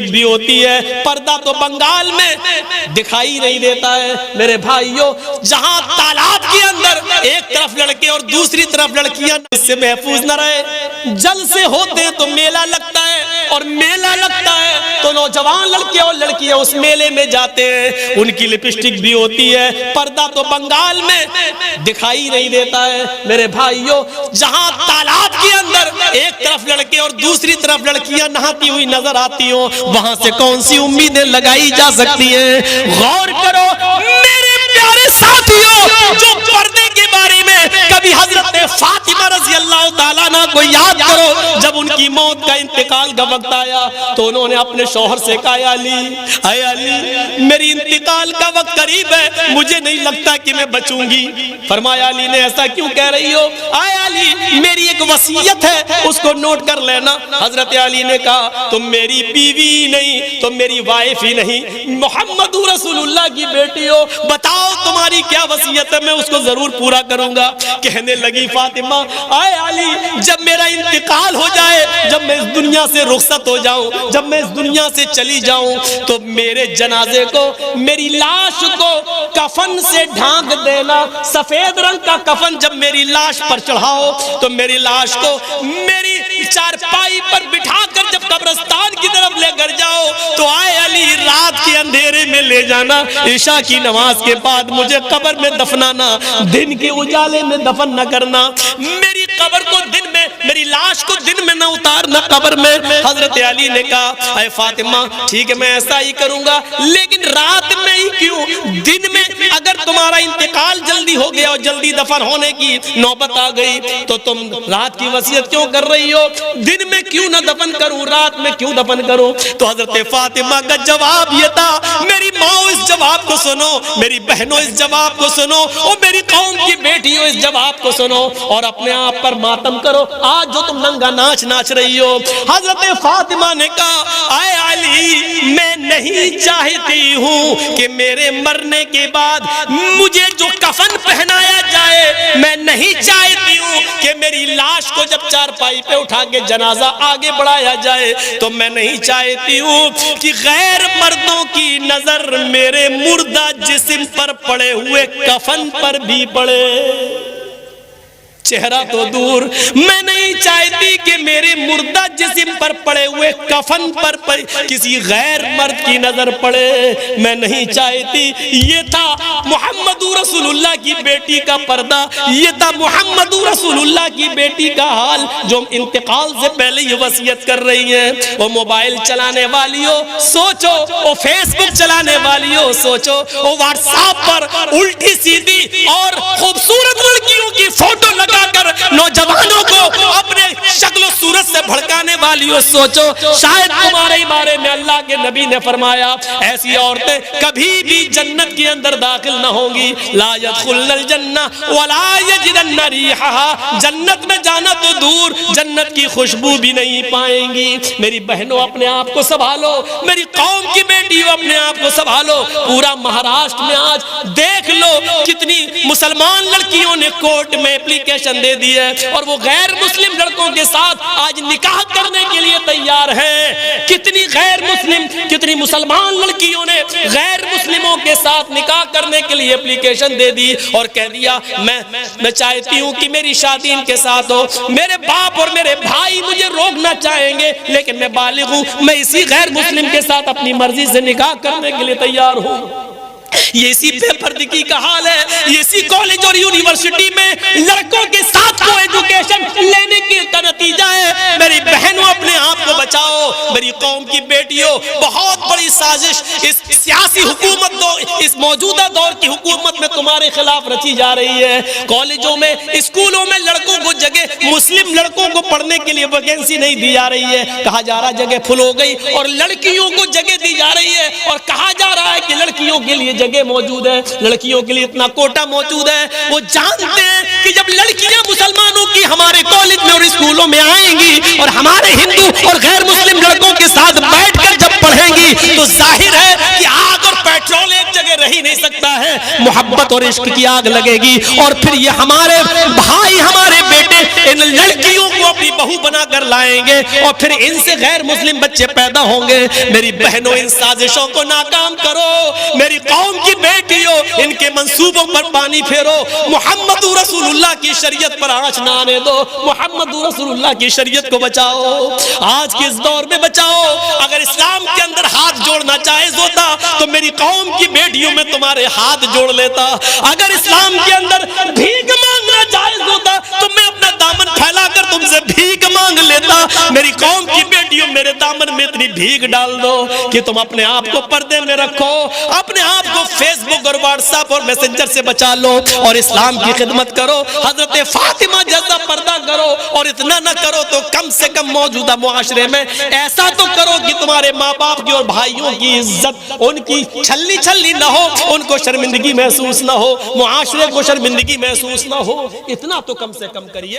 بھی ہوتی ہے، پردہ تو بنگال میں دکھائی نہیں دیتا ہے۔ میرے بھائیوں، جہاں تالاب کے اندر ایک طرف لڑکے اور دوسری طرف لڑکیاں اس سے محفوظ نہ رہے، جلسے ہوتے ہیں تو میلہ لگتا ہے، اور میلہ لگتا ہے تو نوجوان لڑکے اور لڑکیاں اس میلے میں جاتے ہیں، ان کی لپسٹک بھی ہوتی ہے، پردہ تو بنگال میں دکھائی نہیں دیتا ہے۔ میرے بھائیوں، جہاں تالاب کے اندر ایک طرف لڑکے اور دوسری طرف لڑکیاں نہاتی ہوئی نظر آتی ہوں، وہاں سے کون سی امیدیں لگائی جا سکتی ہیں؟ غور کرو میرے پیارے ساتھیوں، جو پردے کے بارے میں کبھی حضرت فاطمہ رضی اللہ تعالیٰ عنہ کو یاد کرو، جب ان کی موت کا انتقال کا وقت آیا تو انہوں نے اپنے شوہر سے کہا، اے علی میری انتقال کا وقت قریب ہے، مجھے نہیں لگتا کہ میں بچوں گی۔ فرمایا علی نے ایسا کیوں کہہ رہی ہو؟ اے علی میری ایک وصیت ہے، اس کو نوٹ کر لینا۔ حضرت علی نے کہا، تم میری بیوی نہیں، تم میری وائف ہی نہیں، محمد رسول اللہ کی بیٹی ہو، بتاؤ تمہاری کیا وصیت ہے، میں اس کو ضرور پورا کروں گا۔ کہنے لگی فاطمہ، اے علی جب میرا انتقال ہو جائے، جب میں اس دنیا سے رخصت ہو جاؤں، جب میں اس دنیا سے چلی جاؤں، تو میرے جنازے کو، میری لاش کو کفن سے ڈھانک دینا، سفید رنگ کا کفن جب میری لاش پر چڑھاؤ تو میری لاش کو میری چارپائی پر بٹھا کر جب قبرستان کی طرف لے کر جاؤ تو اے علی رات کے اندھیرے میں لے جانا، عشاء کی نماز کے بعد مجھے قبر میں دفنانا، دن کے اجالے میں دفن نہ کرنا، میری قبر کو دن میں، میری لاش کو دن میں نہ اتارنا قبر میں۔ حضرت علی نے کہا، اے فاطمہ ٹھیک ہے میں ایسا ہی کروں گا، لیکن رات میں ہی کیوں؟ دن میں اگر تمہارا انتقال جلدی ہو گیا اور جلدی دفن ہونے کی نوبت آ گئی تو تم رات کی وصیت کیوں کر رہی ہو؟ دن میں کیوں نہ دفن کروں، رات میں کیوں دفن کروں؟ تو حضرت فاطمہ کا جواب یہ تھا، میری ماں اس جواب کو سنو، میری بہنوں اس جواب کو سنو، اور میری قوم کی بیٹیوں اس جواب کو سنو، اور اپنے آپ پر ماتم کرو آج جو تم ننگا ناچ ناچ رہی ہو۔ حضرت فاطمہ نے کہا، اے علی میں نہیں چاہتی ہوں کہ میرے مرنے کے بعد مجھے جو کفن پہنایا جائے، میں نہیں چاہتی ہوں کہ میری لاش کو جب چارپائی پہ اٹھا کے جنازہ آگے بڑھایا جائے، تو میں نہیں چاہتی ہوں کہ غیر مردوں کی نظر میرے مردہ جسم پر پڑے ہوئے کفن پر بھی پڑے، چہرہ تو دور، میں نہیں چاہتی کہ میرے مردہ جسم پر پڑے ہوئے کفن پر کسی غیر مرد کی نظر پڑے، میں نہیں چاہتی۔ یہ تھا محمد رسول اللہ کی بیٹی کا پردہ، یہ تھا محمد رسول اللہ کی بیٹی کا حال جو انتقال سے پہلے یہ وصیت کر رہی ہیں۔ وہ موبائل چلانے والیوں سوچو، وہ فیس بک چلانے والیوں سوچو، وہ واٹس ایپ پر الٹی سیدھی اور خوبصورت لڑکیوں کی فوٹو لگا کر نوجوانوں کو اپنے شکل و صورت سے بھڑکانے والیوں سوچو، شاید تمہارے بارے میں اللہ کے نبی نے فرمایا ایسی عورتیں کبھی بھی جنت کے اندر داخل نہ ہوں گی، لا يدخلن الجنہ ولا یجدن ریحہا، جنت میں جانا تو دور جنت کی خوشبو بھی نہیں پائیں گی۔ میری بہنوں اپنے آپ کو سنبھالو، میری قوم کی بیٹیوں اپنے آپ کو سنبھالو۔ پورا مہاراشٹر میں آج دیکھ لو کتنی مسلمان لڑکیوں نے کورٹ میں اپلیکیشن دے دی ہے، اور وہ غیر مسلم لڑکوں کے ساتھ آج نکاح کرنے کے لیے تیار ہیں۔ کتنی غیر مسلم، کتنی مسلمان لڑکیوں نے غیر مسلموں کے ساتھ نکاح کرنے کے لیے اپلیکیشن دے دی اور کہہ دیا میں چاہتی ہوں کہ میری شادی ان کے ساتھ ہو، میرے باپ اور میرے بھائی مجھے روکنا چاہیں گے لیکن میں بالغ ہوں، میں اسی غیر مسلم کے ساتھ اپنی مرضی سے نکاح کرنے کے لیے تیار ہوں۔ یہ اسی بے پردگی کا حال ہے، یہ اسی کالج اور یونیورسٹی میں لڑکوں کے ساتھ کو ایجوکیشن لینے کا نتیجہ ہے۔ میری بہنوں اپنے آپ کو بچاؤ، میری قوم کی بیٹیوں، بہت بڑی سازش اس سیاسی حکومت اس موجودہ دور کی حکومت میں تمہارے خلاف رچی جا رہی ہے۔ کالجوں میں، اسکولوں میں لڑکوں کو جگہ، مسلم لڑکوں کو پڑھنے کے لیے ویکینسی نہیں دی جا رہی ہے، کہا جا رہا جگہ فل ہو گئی، اور لڑکیوں کو جگہ دی جا رہی ہے اور کہا جا رہا ہے کہ لڑکیوں کے لیے جگہ موجود ہے، لڑکیوں کے لیے اتنا کوٹا موجود ہے۔ وہ جانتے ہیں کہ جب لڑکیاں مسلمانوں کی ہمارے کالج میں اور اسکولوں میں آئیں گی اور ہمارے ہندو اور غیر مسلم لڑکوں کے ساتھ بیٹھ کر جب پڑھیں گی تو ظاہر ہے کہ آگ اور پیٹرول ایک جگہ رہ ہی نہیں سکتا ہے۔ محبت اور عشق کی آگ لگے گی، اور پھر یہ ہمارے بھائی ہمارے بیٹے ان لڑکیوں کو اپنی بہو بنا کر لائیں گے، اور پھر ان سے غیر مسلم بچے پیدا ہوں گے۔ میری بہنوں ان سازشوں کو ناکام کرو، میری قوم کی بیٹیوں ان کے منصوبوں پر پانی پھیرو، محمد رسول اللہ کی شریعت پر آنچ نہ آنے دو، محمد رسول اللہ کی شریعت کو بچاؤ، آج کے اس دور میں بچاؤ۔ اگر اسلام کے اندر ہاتھ جوڑنا جائز ہوتا تو میری قوم کی بیٹیوں میں تمہارے ہاتھ جوڑ لیتا، اگر اسلام کے اندر بھیک مانگنا جائز ہوتا تو میں اپنا دامن پھیلا کر تم سے بھیک مانگ لیتا۔ میری قوم کی بیٹیوں میرے دامن میں اتنی بھیک ڈال دو کہ تم اپنے آپ کو پردے میں رکھو، اپنے آپ کو فیس بک اور واٹس ایپ اور میسنجر سے بچا لو اور اسلام کی خدمت کرو، حضرت فاطمہ جیسا پردہ کرو، اور اتنا نہ کرو تو کم سے کم موجودہ معاشرے میں ایسا تو کرو کہ تمہارے ماں باپ کی اور بھائیوں کی عزت ان کی چھلی چھلی نہ ہو، ان کو شرمندگی محسوس نہ ہو، معاشرے کو شرمندگی محسوس نہ ہو، اتنا تو کم سے کم کریے۔